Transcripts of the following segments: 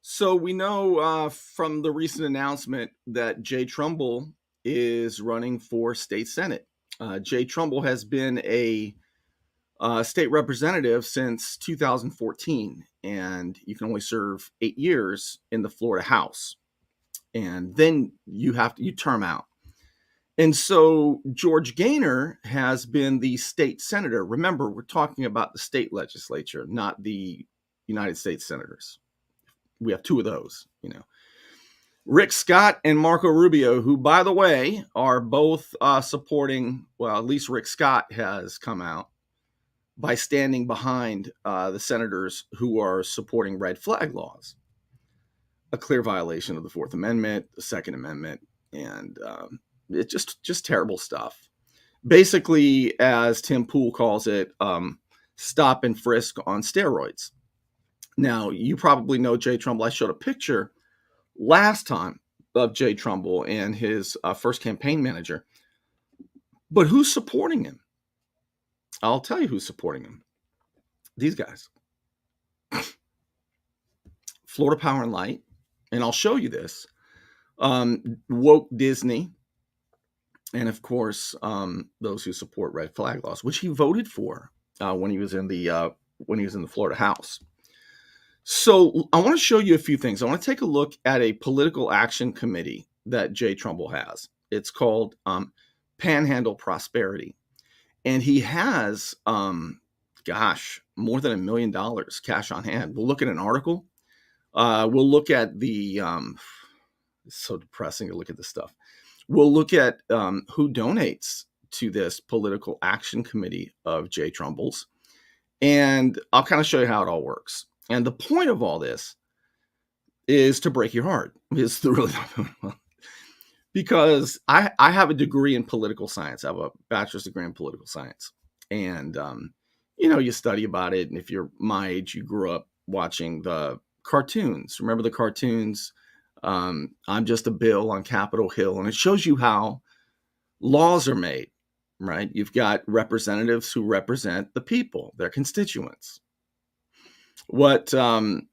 So we know from the recent announcement that Jay Trumbull is running for state senate. Jay Trumbull has been a state representative since 2014, and you can only serve 8 years in the Florida House, and then you term out. And so George Gaynor has been the state senator. Remember, we're talking about the state legislature, not the United States senators. We have two of those. Rick Scott and Marco Rubio, who, by the way, are both supporting, well, at least Rick Scott has come out by standing behind the senators who are supporting red flag laws, a clear violation of the Fourth Amendment, the Second Amendment, and it's just terrible stuff. Basically, as Tim Pool calls it, stop and frisk on steroids. Now, you probably know Jay Trumbull. I showed a picture last time of Jay Trumbull and his first campaign manager. But who's supporting him? I'll tell you who's supporting him. These guys. Florida Power and Light. And I'll show you this. Woke Disney. And of course, those who support red flag laws, which he voted for when he was in the Florida House. So I want to show you a few things. I want to take a look at a political action committee that Jay Trumbull has. It's called Panhandle Prosperity. And he has, more than $1 million cash on hand. We'll look at an article. We'll look at it's so depressing to look at this stuff. We'll look at who donates to this political action committee of Jay Trumbull's. And I'll kind of show you how it all works. And the point of all this is to break your heart. Is the really because I have a degree in political science. I have a bachelor's degree in political science, and you study about it. And if you're my age, you grew up watching the cartoons. Remember the cartoons? I'm just a bill on Capitol Hill, and it shows you how laws are made. Right? You've got representatives who represent the people, their constituents. What you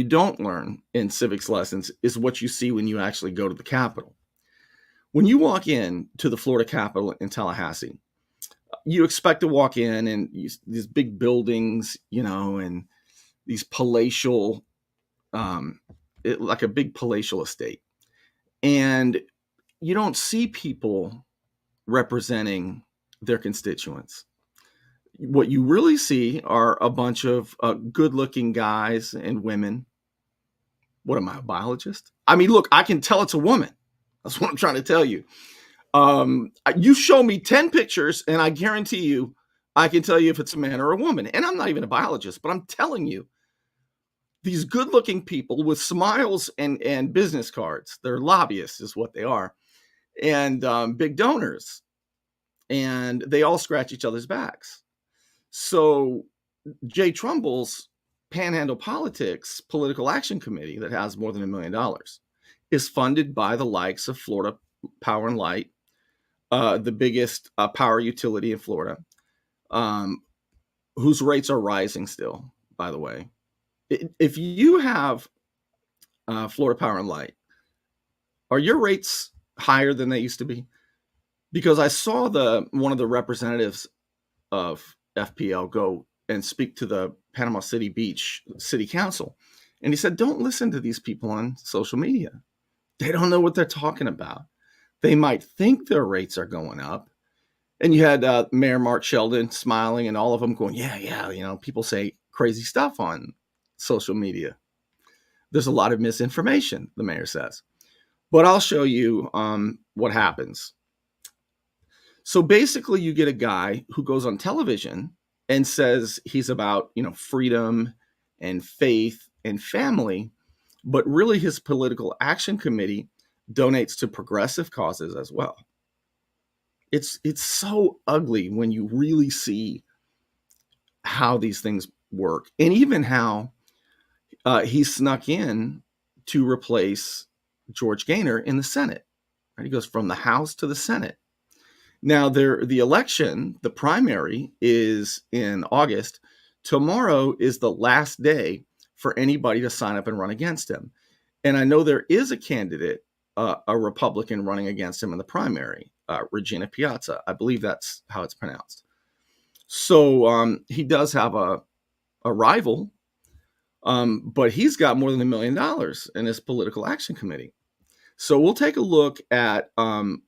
don't learn in civics lessons is what you see when you actually go to the Capitol. When you walk in to the Florida Capitol in Tallahassee, you expect to walk in and these big buildings, and these palatial, like a big palatial estate. And you don't see people representing their constituents. What you really see are a bunch of good-looking guys and women. What am I, a biologist? I mean, look, I can tell it's a woman. That's what I'm trying to tell you. You show me 10 pictures, and I guarantee you, I can tell you if it's a man or a woman. And I'm not even a biologist, but I'm telling you, these good-looking people with smiles and business cards, they're lobbyists is what they are, and big donors. And they all scratch each other's backs. So Jay Trumbull's Panhandle Politics Political Action Committee that has more than $1 million is funded by the likes of Florida Power and Light, the biggest power utility in Florida, whose rates are rising still, by the way. If you have Florida Power and Light, are your rates higher than they used to be? Because I saw one of the representatives of FPL go and speak to the Panama City Beach City Council. And he said, don't listen to these people on social media. They don't know what they're talking about. They might think their rates are going up. And you had Mayor Mark Sheldon smiling and all of them going, yeah, people say crazy stuff on social media. There's a lot of misinformation, the mayor says. But I'll show you what happens. So basically, you get a guy who goes on television and says he's about, freedom and faith and family, but really his political action committee donates to progressive causes as well. It's so ugly when you really see how these things work, and even how he snuck in to replace George Gaynor in the Senate. Right? He goes from the House to the Senate. Now, the election, the primary, is in August. Tomorrow is the last day for anybody to sign up and run against him. And I know there is a candidate, a Republican running against him in the primary, Regina Piazza. I believe that's how it's pronounced. So he does have a rival, but he's got more than $1 million in his political action committee. So we'll take a look at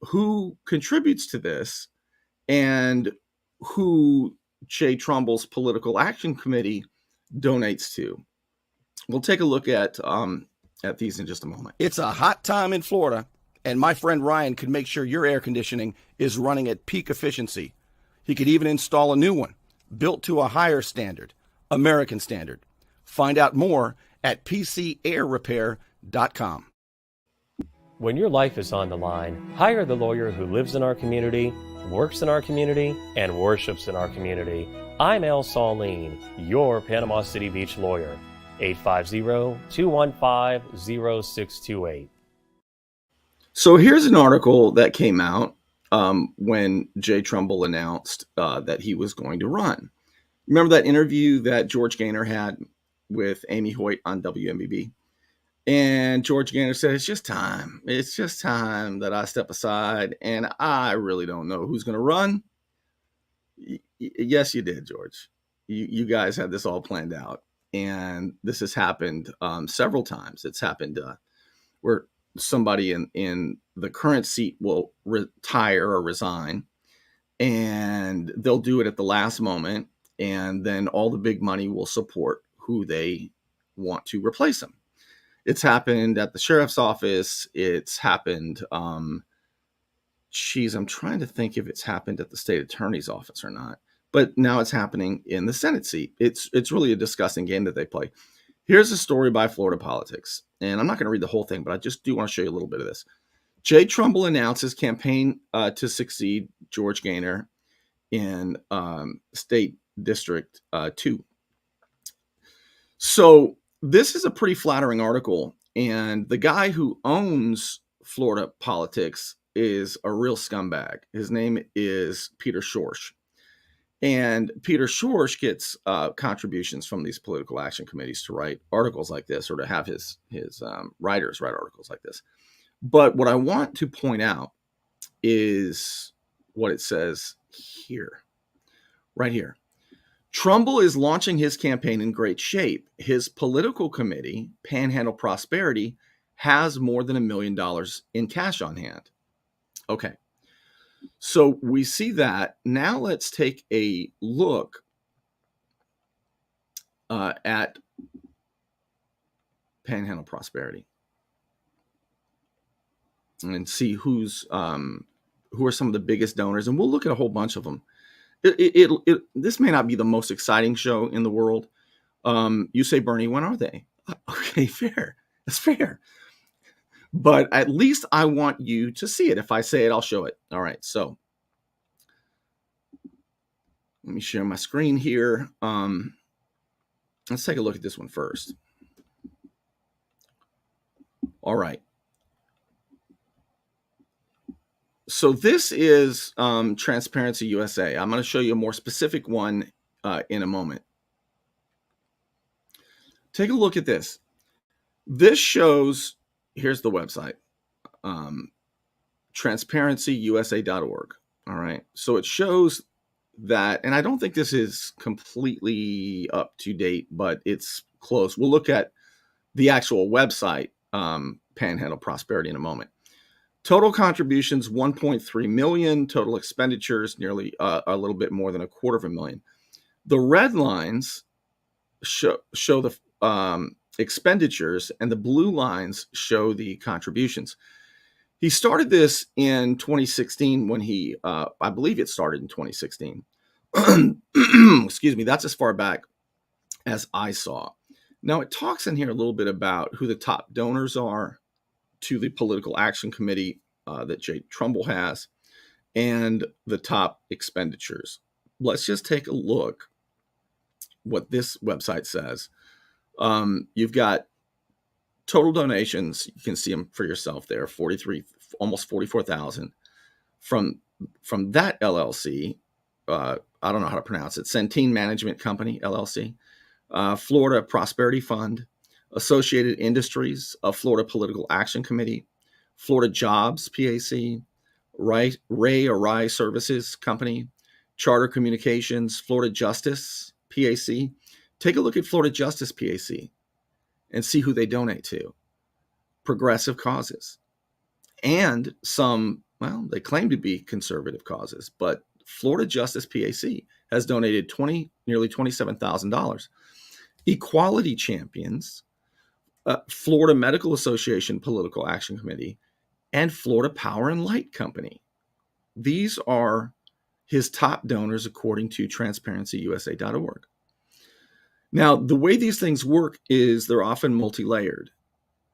who contributes to this and who Jay Trumbull's political action committee donates to. We'll take a look at these in just a moment. It's a hot time in Florida, and my friend Ryan could make sure your air conditioning is running at peak efficiency. He could even install a new one, built to a higher standard, American standard. Find out more at pcairrepair.com. When your life is on the line, hire the lawyer who lives in our community, works in our community, and worships in our community. I'm Al Saulene, your Panama City Beach lawyer. 850-215-0628. So here's an article that came out when Jay Trumbull announced that he was going to run. Remember that interview that George Gaynor had with Amy Hoyt on WMBB? And George Gaynor said, it's just time that I step aside, and I really don't know who's going to run. Yes, you did, George. You guys had this all planned out. And this has happened several times. It's happened where somebody in the current seat will retire or resign, and they'll do it at the last moment, and then all the big money will support who they want to replace them. It's happened at the sheriff's office. It's happened. I'm trying to think if it's happened at the state attorney's office or not. But now it's happening in the Senate seat. It's really a disgusting game that they play. Here's a story by Florida Politics. And I'm not going to read the whole thing, but I just do want to show you a little bit of this. Jay Trumbull announces campaign to succeed George Gaynor in State District 2. So this is a pretty flattering article. And the guy who owns Florida Politics is a real scumbag. His name is Peter Schorsch. And Peter Schorsch gets contributions from these political action committees to write articles like this, or to have his writers write articles like this. But what I want to point out is what it says here, right here. Trumbull is launching his campaign in great shape. His political committee, Panhandle Prosperity, has more than $1 million in cash on hand. Okay. So we see that. Now let's take a look at Panhandle Prosperity and see who are some of the biggest donors. And we'll look at a whole bunch of them. This may not be the most exciting show in the world. You say, Bernie, when are they? Okay, fair. That's fair. But at least I want you to see it. If I say it, I'll show it. All right. So let me share my screen here. Let's take a look at this one first. All right. So this is Transparency USA. I'm going to show you a more specific one in a moment. Take a look at this. This shows, here's the website, transparencyusa.org. All right. So it shows that, and I don't think this is completely up to date, but it's close. We'll look at the actual website, Panhandle Prosperity, in a moment. Total contributions, 1.3 million. Total expenditures, nearly a little bit more than $250,000. The red lines show the expenditures, and the blue lines show the contributions. He started this in 2016 when I believe it started in 2016. Excuse me, that's as far back as I saw. Now it talks in here a little bit about who the top donors are to the political action committee that Jay Trumbull has, and the top expenditures. Let's just take a look what this website says. You've got total donations. You can see them for yourself there, almost 44,000 from that LLC. I don't know how to pronounce it. Centene Management Company, LLC. Florida Prosperity Fund, Associated Industries, Florida Political Action Committee, Florida Jobs PAC, Ray or Rye Services Company, Charter Communications, Florida Justice PAC. Take a look at Florida Justice PAC and see who they donate to. Progressive causes. And some, well, they claim to be conservative causes, but Florida Justice PAC has donated nearly $27,000. Equality Champions, Florida Medical Association Political Action Committee, and Florida Power and Light Company. These are his top donors according to transparencyusa.org. Now, the way these things work is they're often multi-layered,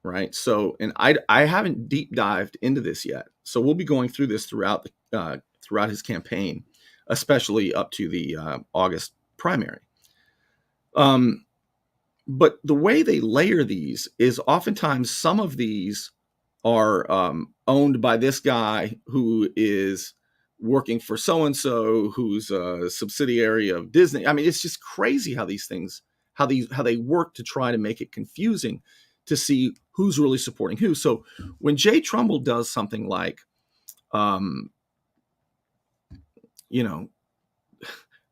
right? So, and I haven't deep dived into this yet. So we'll be going through this throughout his campaign, especially up to the August primary. But the way they layer these is oftentimes some of these are owned by this guy who is working for so-and-so, who's a subsidiary of Disney. I mean, it's just crazy how these things, how they work to try to make it confusing to see who's really supporting who. So when Jay Trumbull does something like,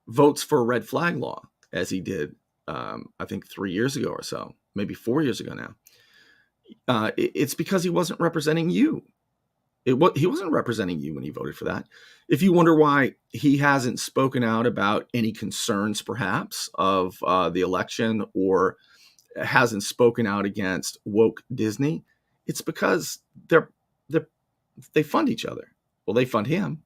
votes for a red flag law, as he did, I think 3 years ago or so, maybe 4 years ago now, it's because he wasn't representing you. He wasn't representing you when he voted for that. If you wonder why he hasn't spoken out about any concerns, perhaps, of the election, or hasn't spoken out against woke Disney, it's because they fund each other. Well, they fund him.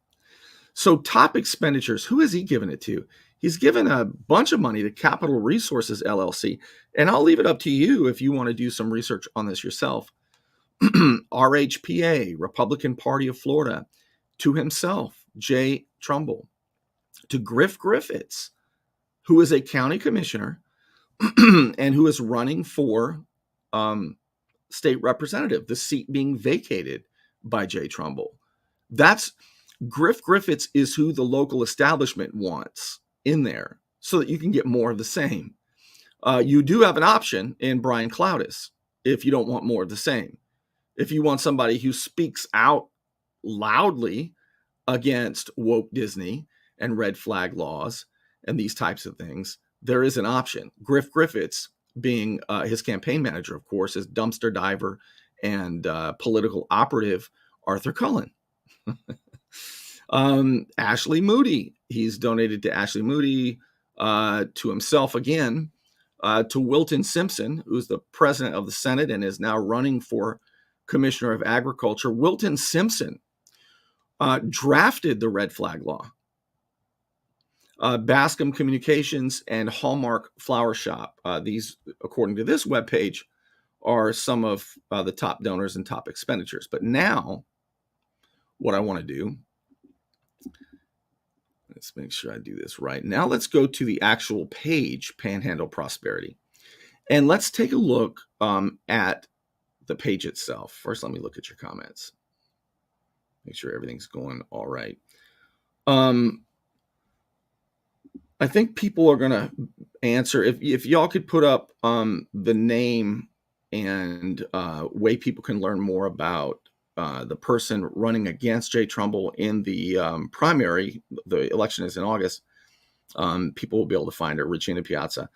So top expenditures, who has he given it to? He's given a bunch of money to Capital Resources LLC. And I'll leave it up to you if you want to do some research on this yourself. RHPA, Republican Party of Florida, to himself, Jay Trumbull, to Griff Griffiths, who is a county commissioner and who is running for state representative, the seat being vacated by Jay Trumbull. Griff Griffiths is who the local establishment wants in there so that you can get more of the same. You do have an option in Brian Cloudis if you don't want more of the same. If you want somebody who speaks out loudly against woke Disney and red flag laws and these types of things, there is an option. Griff Griffiths, being his campaign manager, of course, is dumpster diver and political operative Arthur Cullen. Ashley Moody, he's donated to Ashley Moody, to himself again, to Wilton Simpson, who's the president of the Senate and is now running for Commissioner of Agriculture. Wilton Simpson drafted the red flag law. Bascom Communications and Hallmark Flower Shop. These, according to this webpage, are some of the top donors and top expenditures. But now, what I want to do, let's make sure I do this right. Now let's go to the actual page, Panhandle Prosperity. And let's take a look at the page itself. First, let me look at your comments. Make sure everything's going all right. I think people are going to answer. If y'all could put up the name and way people can learn more about the person running against Jay Trumbull in the primary. The election is in August. People will be able to find her. Regina Piazza.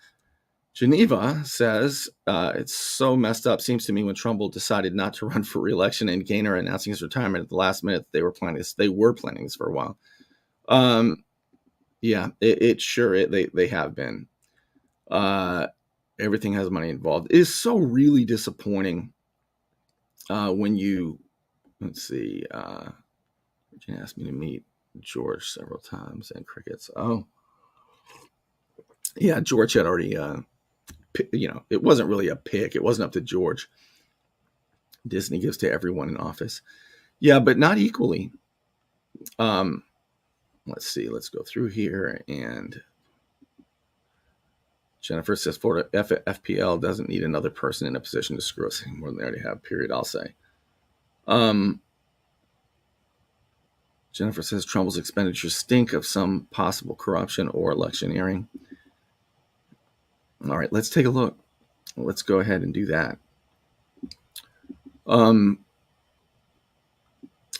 Geneva says, it's so messed up. Seems to me when Trumbull decided not to run for re-election and Gaynor announcing his retirement at the last minute, they were planning this for a while. Yeah, they have been. Everything has money involved. It is so really disappointing when you, let's see, Regina asked me to meet George several times and crickets. Oh, yeah, George had already, it wasn't really a pick. It wasn't up to George. Disney gives to everyone in office. Yeah, but not equally. Let's see. Let's go through here. And Jennifer says Florida FPL doesn't need another person in a position to screw us any more than they already have, period, I'll say. Jennifer says Trumbull's expenditures stink of some possible corruption or electioneering. All right, let's take a look. Let's go ahead and do that.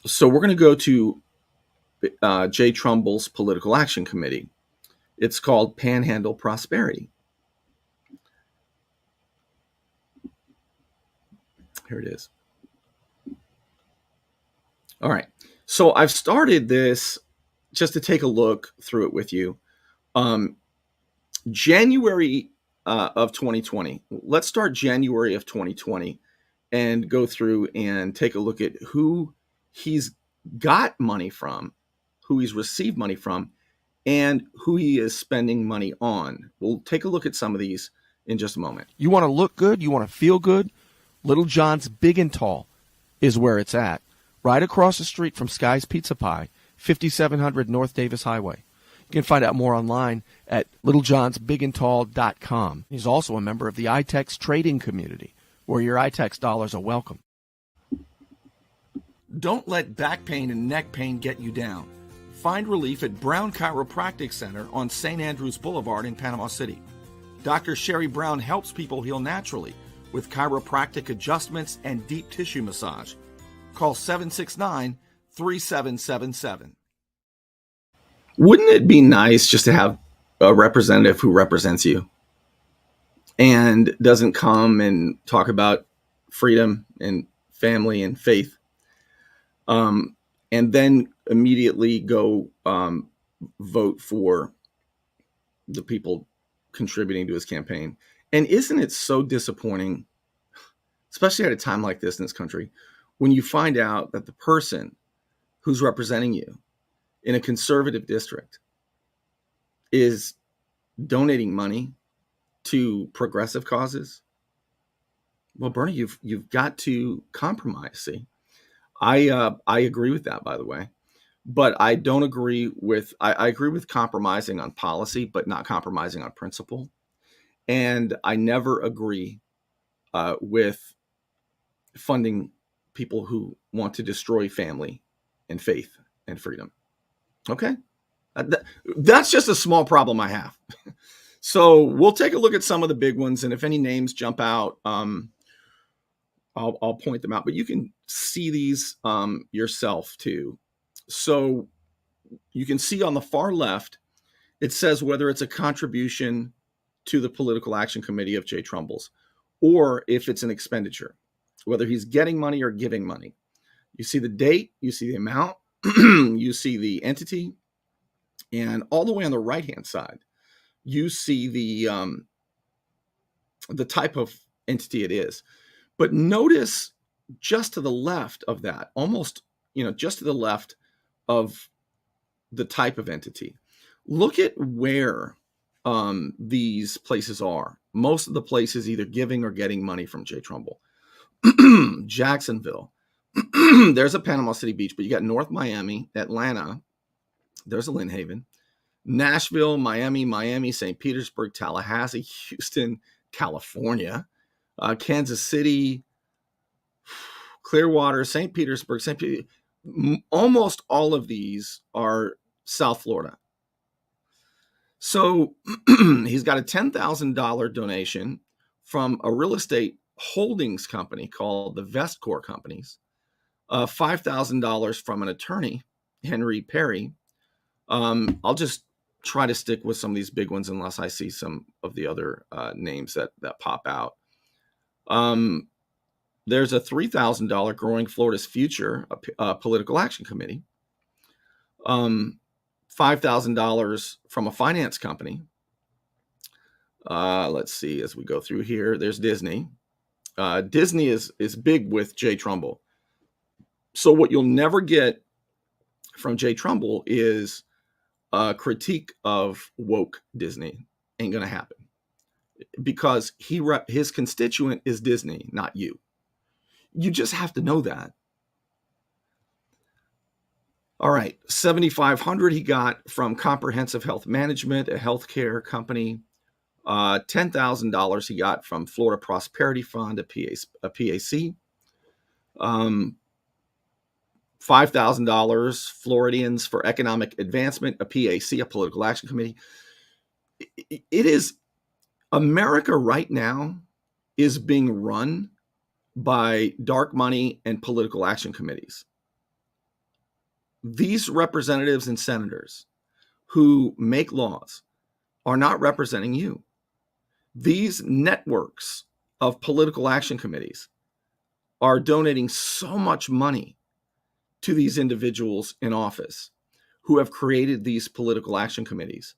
So we're going to go to Jay Trumbull's Political Action Committee. It's called Panhandle Prosperity. Here it is. All right. So I've started this just to take a look through it with you. January of 2020. Let's start January of 2020 and go through and take a look at who he's got money from, who he's received money from, and who he is spending money on. We'll take a look at some of these in just a moment. You want to look good? You want to feel good? Little John's Big and Tall is where it's at. Right across the street from Sky's Pizza Pie, 5700 North Davis Highway. You can find out more online at littlejohnsbigandtall.com. He's also a member of the iTex trading community, where your iTex dollars are welcome. Don't let back pain and neck pain get you down. Find relief at Brown Chiropractic Center on St. Andrews Boulevard in Panama City. Dr. Sherry Brown helps people heal naturally with chiropractic adjustments and deep tissue massage. Call 769-3777. Wouldn't it be nice just to have a representative who represents you and doesn't come and talk about freedom and family and faith, and then immediately go vote for the people contributing to his campaign? And isn't it so disappointing, especially at a time like this in this country, when you find out that the person who's representing you in a conservative district is donating money to progressive causes? Well, Bernie, you've got to compromise. See, I agree with that, by the way, but I don't agree with. I agree with compromising on policy, but not compromising on principle. And I never agree with funding people who want to destroy family and faith and freedom. Okay, that's just a small problem I have. So we'll take a look at some of the big ones, and if any names jump out, I'll point them out. But you can see these yourself too. So you can see on the far left, it says whether it's a contribution to the Political Action Committee of Jay Trumbull's, or if it's an expenditure, whether he's getting money or giving money. You see the date, you see the amount, you see the entity, and all the way on the right-hand side, you see the type of entity it is. But notice just to the left of that, almost, just to the left of the type of entity, look at where these places are. Most of the places either giving or getting money from Jay Trumbull. Jacksonville, there's a Panama City Beach, but you got North Miami, Atlanta, there's a Lynn Haven, Nashville, Miami, St. Petersburg, Tallahassee, Houston, California, Kansas City, Clearwater, St. Petersburg, almost all of these are South Florida. So he's got a $10,000 donation from a real estate holdings company called the Vestcor Companies, $5,000 from an attorney, Henry Perry. I'll just try to stick with some of these big ones unless I see some of the other names that pop out. There's a $3,000 Growing Florida's Future Political Action Committee. $5,000 from a finance company. Let's see, as we go through here, there's Disney. Disney is big with Jay Trumbull. So what you'll never get from Jay Trumbull is a critique of woke Disney. Ain't gonna happen, because his constituent is Disney, not you. You just have to know that. All right, $7,500 he got from Comprehensive Health Management, a healthcare company. $10,000 he got from Florida Prosperity Fund, a PAC. $5,000 Floridians for Economic Advancement, a PAC, a Political Action Committee. It is America right now is being run by dark money and political action committees. These representatives and senators who make laws are not representing you. These networks of political action committees are donating so much money to these individuals in office who have created these political action committees,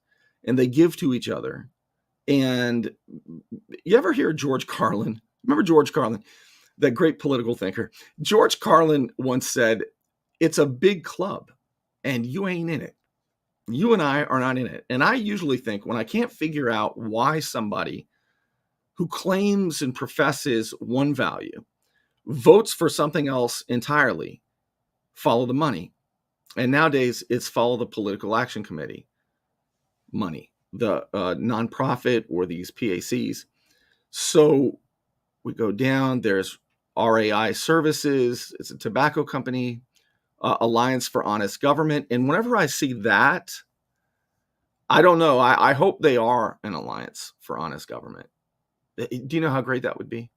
and they give to each other. And you ever hear George Carlin? Remember George Carlin, that great political thinker? George Carlin once said, "It's a big club and you ain't in it. You and I are not in it." And I usually think, when I can't figure out why somebody who claims and professes one value votes for something else entirely, follow the money. And nowadays it's follow the political action committee money, the nonprofit or these PACs. So we go down, there's RAI Services, it's a tobacco company, Alliance for Honest Government. And whenever I see that, I don't know, I hope they are an alliance for honest government. Do you know how great that would be?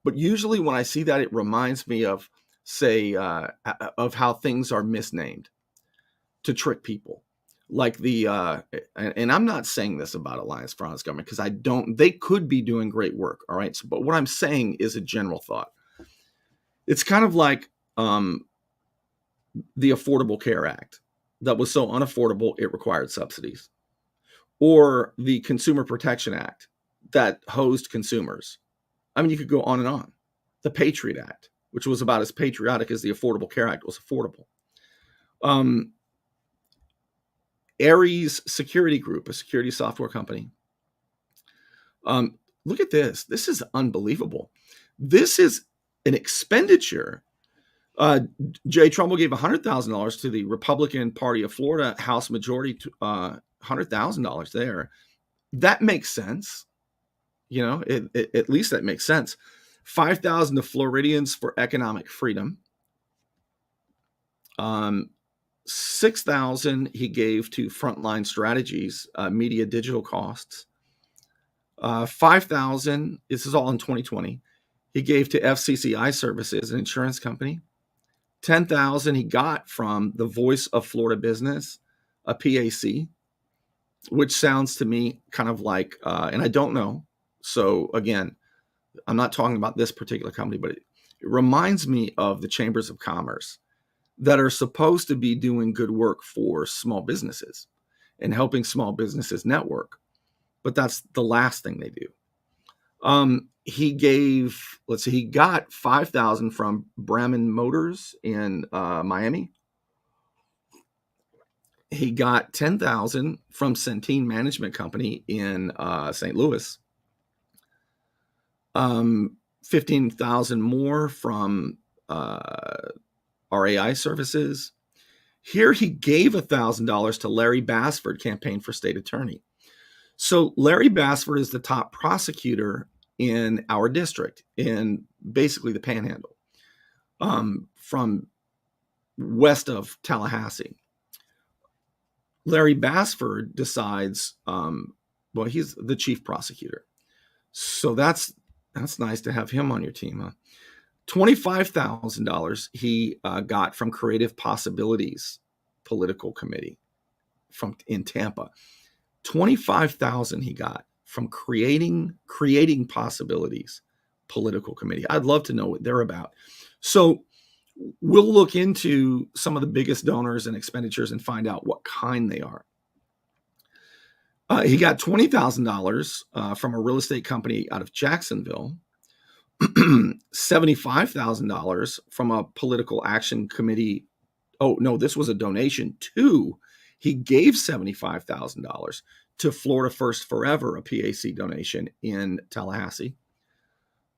But usually when I see that, it reminds me of, say, of how things are misnamed to trick people. Like and I'm not saying this about Alliance for Honest Government, because they could be doing great work. All right. So, but what I'm saying is a general thought. It's kind of like the Affordable Care Act that was so unaffordable, it required subsidies. Or the Consumer Protection Act that hosed consumers. I mean, you could go on and on. The Patriot Act, which was about as patriotic as the Affordable Care Act was affordable. Ares Security Group, a security software company. Look at this. This is unbelievable. This is an expenditure. Jay Trumbull gave $100,000 to the Republican Party of Florida House Majority, $100,000 there. That makes sense. You know, at least that makes sense. $5,000 to Floridians for economic freedom. $6,000 he gave to Frontline Strategies, media digital costs. $5,000, this is all in 2020, he gave to FCCI Services, an insurance company. $10,000 he got from the Voice of Florida Business, a PAC, which sounds to me kind of like, and I don't know. So again, I'm not talking about this particular company, but it reminds me of the chambers of commerce that are supposed to be doing good work for small businesses and helping small businesses network. But that's the last thing they do. He got $5,000 from Bremen Motors in Miami. He got $10,000 from Centene Management Company in St. Louis. $15,000 more from RAI Services. Here he gave $1,000 to Larry Bassford, campaign for state attorney. So Larry Bassford is the top prosecutor in our district, in basically the Panhandle, from west of Tallahassee. Larry Bassford decides, well, he's the chief prosecutor. So that's nice to have him on your team, huh? $25,000 he got from Creative Possibilities Political Committee in Tampa. $25,000 he got from Creating Possibilities Political Committee. I'd love to know what they're about. So we'll look into some of the biggest donors and expenditures and find out what kind they are. He got $20,000 from a real estate company out of Jacksonville. $75,000 from a political action committee. Oh, no, this was a donation too. He gave $75,000 to Florida First Forever, a PAC donation in Tallahassee.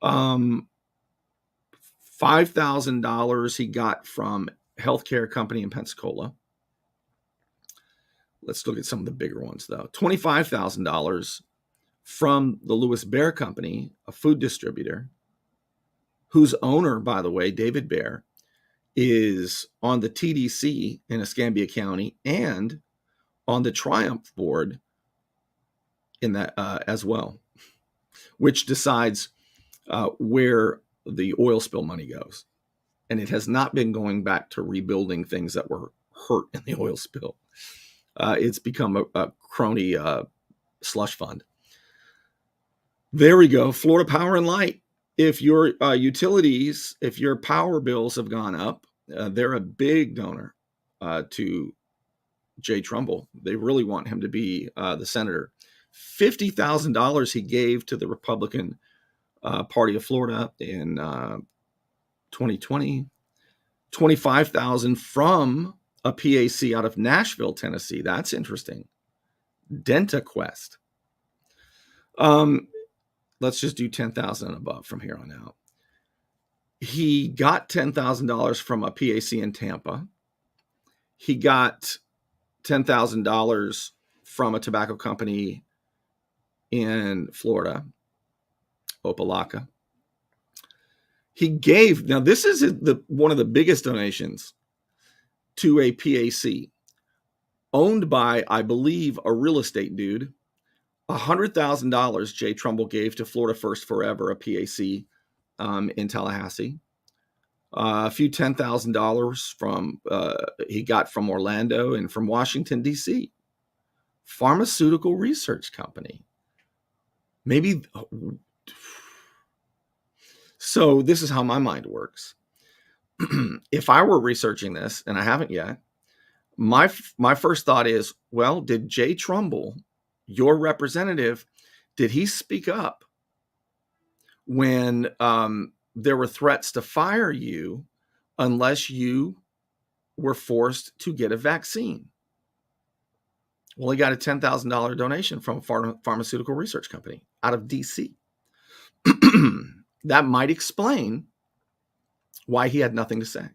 $5,000 he got from healthcare company in Pensacola. Let's look at some of the bigger ones, though. $25,000 from the Lewis Bear Company, a food distributor, whose owner, by the way, David Bear, is on the TDC in Escambia County and on the Triumph board in that as well. which decides where the oil spill money goes. And it has not been going back to rebuilding things that were hurt in the oil spill. It's become a crony slush fund. There we go. Florida Power and Light. If your utilities, if your power bills have gone up, they're a big donor to Jay Trumbull. They really want him to be the senator. $50,000 he gave to the Republican Party of Florida in 2020. $25,000 from a PAC out of Nashville, Tennessee. That's interesting. DentaQuest. Let's just do 10,000 and above from here on out. He got $10,000 from a PAC in Tampa. He got $10,000 from a tobacco company in Florida, Opelika. He gave, now this is one of the biggest donations to a PAC owned by, I believe, a real estate dude. $100,000 Jay Trumbull gave to Florida First Forever, a PAC in Tallahassee. A few $10,000 from he got from Orlando and from Washington, D.C. Pharmaceutical Research Company. Maybe. So this is how my mind works. If I were researching this, and I haven't yet, my first thought is, well, did Jay Trumbull, your representative, did he speak up when there were threats to fire you unless you were forced to get a vaccine? Well, he got a $10,000 donation from a pharmaceutical research company out of D.C. That might explain why he had nothing to say.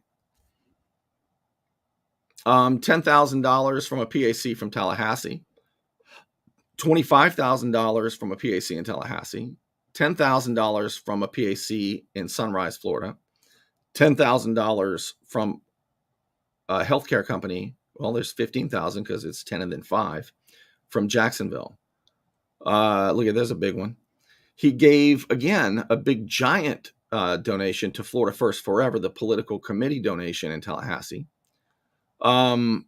$10,000 from a PAC from Tallahassee. $25,000 from a PAC in Tallahassee. $10,000 from a PAC in Sunrise, Florida. $10,000 from a healthcare company. Well, there's 15,000 because it's 10 and then 5 from Jacksonville. Look at, there's a big one. He gave, again, a big giant donation to Florida First Forever, the political committee donation in Tallahassee. There's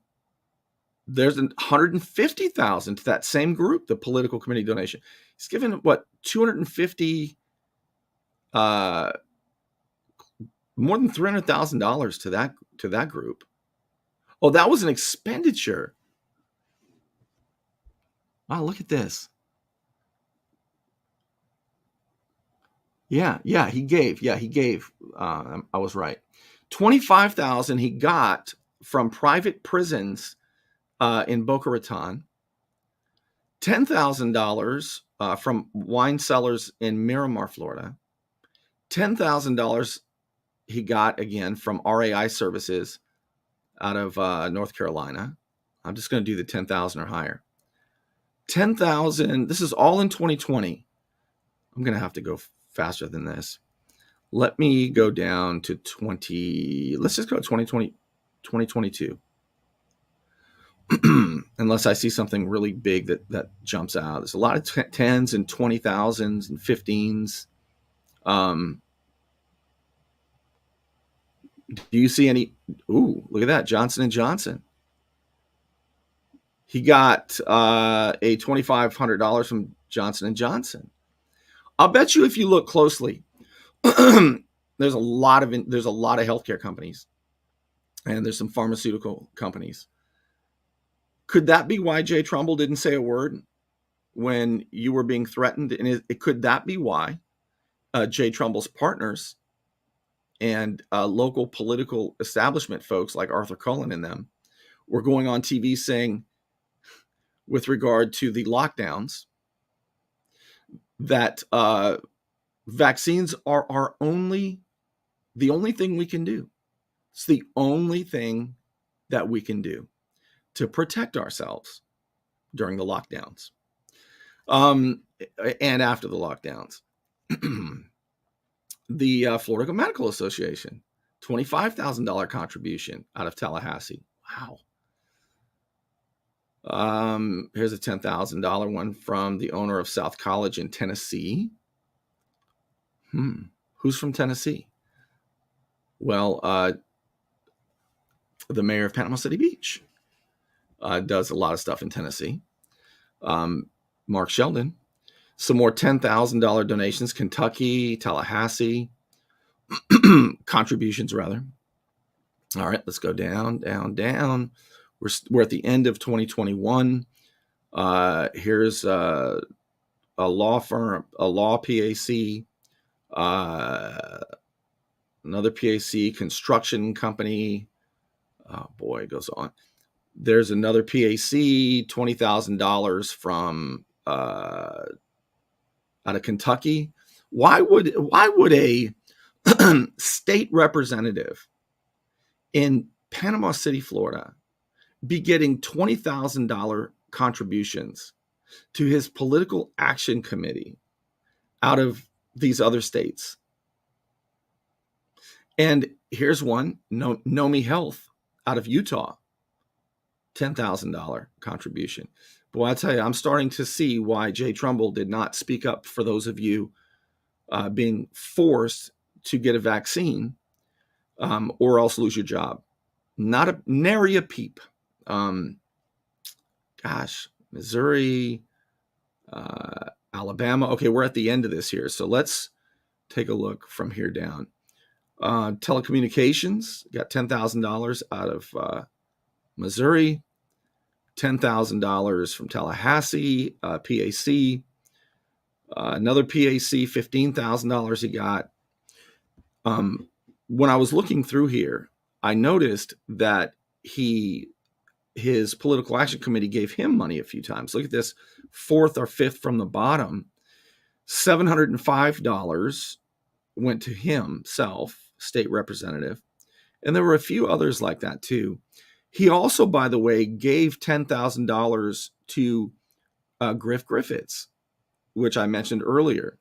$150,000 to that same group, the political committee donation. He's given what, 250, more than $300,000 to that group. Oh, that was an expenditure. Wow, look at this. Yeah, he gave. I was right. $25,000 he got from private prisons in Boca Raton. $10,000 from wine cellars in Miramar, Florida. $10,000 he got again from RAI Services out of North Carolina. I'm just going to do the 10,000 or higher. 10,000. This is all in 2020. I'm going to have to go faster than this. Let me go down to 20. Let's just go 2020, 2022. Unless I see something really big that jumps out. There's a lot of 10s and 20,000s and 15s. Do you see any? Ooh, look at that. Johnson & Johnson. He got a $2,500 from Johnson & Johnson. I'll bet you if you look closely, there's a lot of healthcare companies, and there's some pharmaceutical companies. Could that be why Jay Trumbull didn't say a word when you were being threatened? And could that be why Jay Trumbull's partners and local political establishment folks like Arthur Cullen and them were going on TV saying, with regard to the lockdowns, that vaccines are the only thing we can do. It's the only thing that we can do to protect ourselves during the lockdowns and after the lockdowns. The Florida Medical Association, $25,000 contribution out of Tallahassee. Wow. Here's a $10,000 one from the owner of South College in Tennessee. Who's from Tennessee? Well, the mayor of Panama City Beach does a lot of stuff in Tennessee. Mark Sheldon. Some more $10,000 donations, Kentucky, Tallahassee, contributions rather. All right, let's go down, down, down. We're at the end of 2021. Here's a law firm, a law PAC, another PAC, construction company. Oh boy, it goes on. There's another PAC, $20,000 from out of Kentucky. Why would a state representative in Panama City, Florida, be getting $20,000 contributions to his political action committee out of these other states? And here's one, Nomi Health out of Utah, $10,000 contribution. Boy, I tell you, I'm starting to see why Jay Trumbull did not speak up for those of you being forced to get a vaccine or else lose your job. Nary a peep. Missouri, Alabama. Okay, we're at the end of this here. So let's take a look from here down. Telecommunications, got $10,000 out of Missouri, $10,000 from Tallahassee, PAC, another PAC, $15,000 he got. When I was looking through here, I noticed that his political action committee gave him money a few times. Look at this, fourth or fifth from the bottom, $705 went to himself, state representative. And there were a few others like that too. He also, by the way, gave $10,000 to Griff Griffiths, which I mentioned earlier.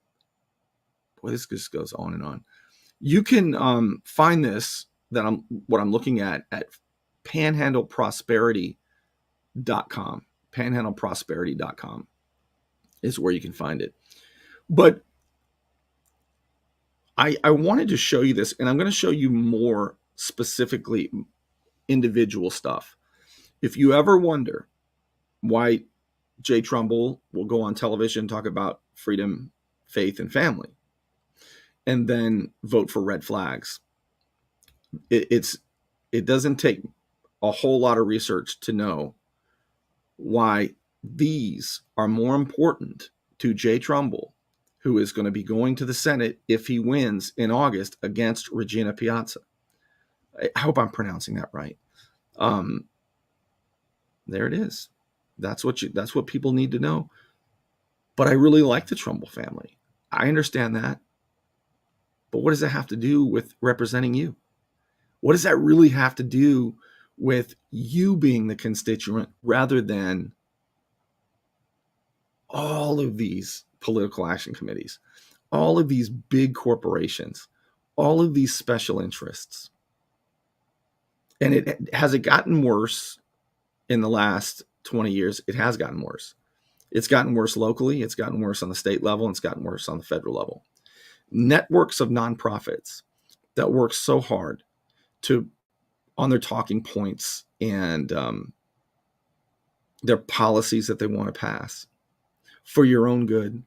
Boy, this just goes on and on. You can find this, what I'm looking at panhandleprosperity.com. Panhandleprosperity.com is where you can find it. But I wanted to show you this, and I'm going to show you more specifically individual stuff. If you ever wonder why Jay Trumbull will go on television and talk about freedom, faith, and family, and then vote for red flags, it doesn't take a whole lot of research to know why these are more important to Jay Trumbull, who is going to be going to the Senate if he wins in August against Regina Piazza. I hope I'm pronouncing that right. There it is. That's what people need to know. But I really like the Trumbull family. I understand that. But what does that have to do with representing you? What does that really have to do with you being the constituent rather than all of these political action committees, all of these big corporations, all of these special interests? And has it gotten worse in the last 20 years? It has gotten worse. It's gotten worse locally. It's gotten worse on the state level. And it's gotten worse on the federal level. Networks of nonprofits that work so hard on their talking points and their policies that they want to pass for your own good.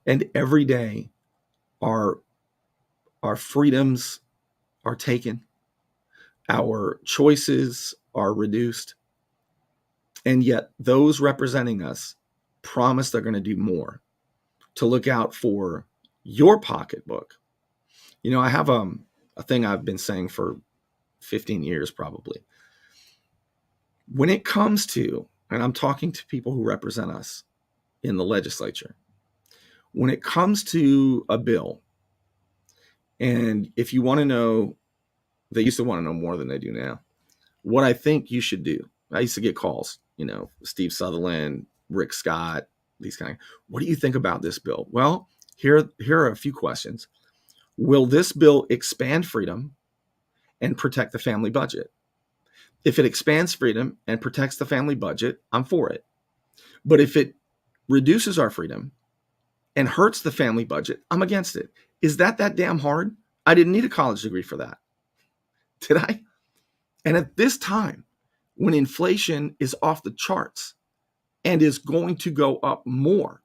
And every day our freedoms are taken. Our choices are reduced. And yet those representing us promise they're going to do more to look out for your pocketbook. You know, I have a thing I've been saying for 15 years probably. When it comes to, and I'm talking to people who represent us in the legislature, when it comes to a bill, and if you want to know, they used to want to know more than they do now, what I think you should do. I used to get calls, Steve Sutherland, Rick Scott, these kind of, what do you think about this bill? Well, here are a few questions. Will this bill expand freedom and protect the family budget? If it expands freedom and protects the family budget, I'm for it. But if it reduces our freedom and hurts the family budget, I'm against it. Is that damn hard? I didn't need a college degree for that. Did I? And at this time, when inflation is off the charts and is going to go up more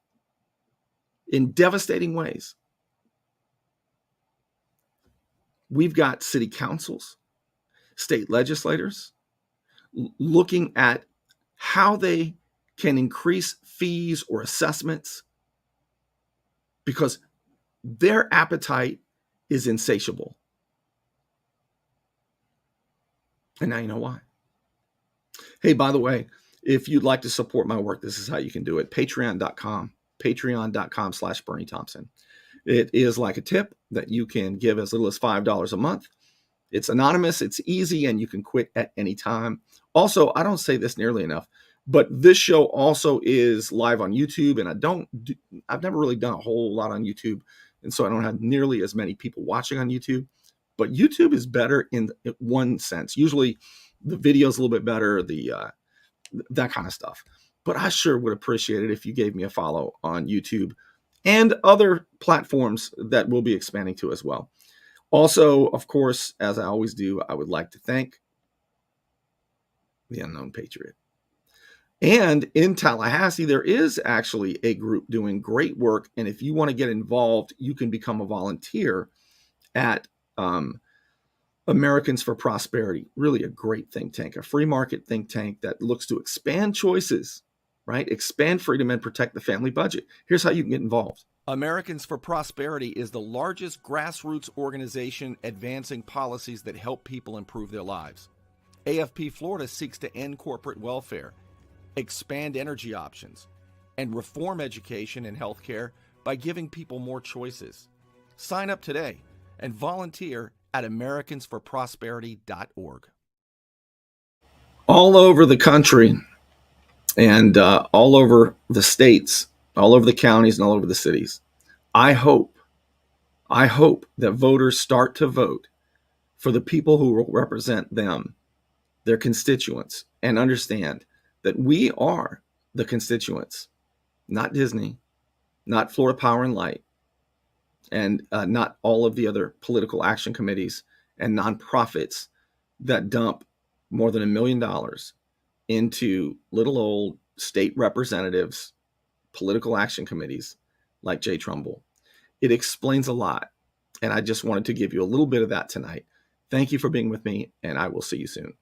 in devastating ways, we've got city councils, state legislators looking at how they can increase fees or assessments because their appetite is insatiable. And now you know why. Hey, by the way, if you'd like to support my work, this is how you can do it. Patreon.com/Bernie Thompson. It is like a tip that you can give as little as $5 a month. It's anonymous, it's easy, and you can quit at any time. Also, I don't say this nearly enough, but this show also is live on YouTube, and I've never really done a whole lot on YouTube, and so I don't have nearly as many people watching on YouTube. But YouTube is better in one sense. Usually, the video's a little bit better, that kind of stuff. But I sure would appreciate it if you gave me a follow on YouTube and other platforms that we'll be expanding to as well. Also, of course, as I always do, I would like to thank the Unknown Patriot. And in Tallahassee, there is actually a group doing great work. And if you want to get involved, you can become a volunteer at Americans for Prosperity. Really a great think tank, a free market think tank that looks to expand choices, right? Expand freedom and protect the family budget. Here's how you can get involved. Americans for Prosperity is the largest grassroots organization advancing policies that help people improve their lives. AFP Florida seeks to end corporate welfare, expand energy options, and reform education and healthcare by giving people more choices. Sign up today and volunteer at americansforprosperity.org. All over the country and all over the states, all over the counties and all over the cities, I hope that voters start to vote for the people who will represent them, their constituents, and understand that we are the constituents, not Disney, not Florida Power and Light, and not all of the other political action committees and nonprofits that dump more than $1 million into little old state representatives, political action committees like Jay Trumbull. It explains a lot, and I just wanted to give you a little bit of that tonight. Thank you for being with me, and I will see you soon.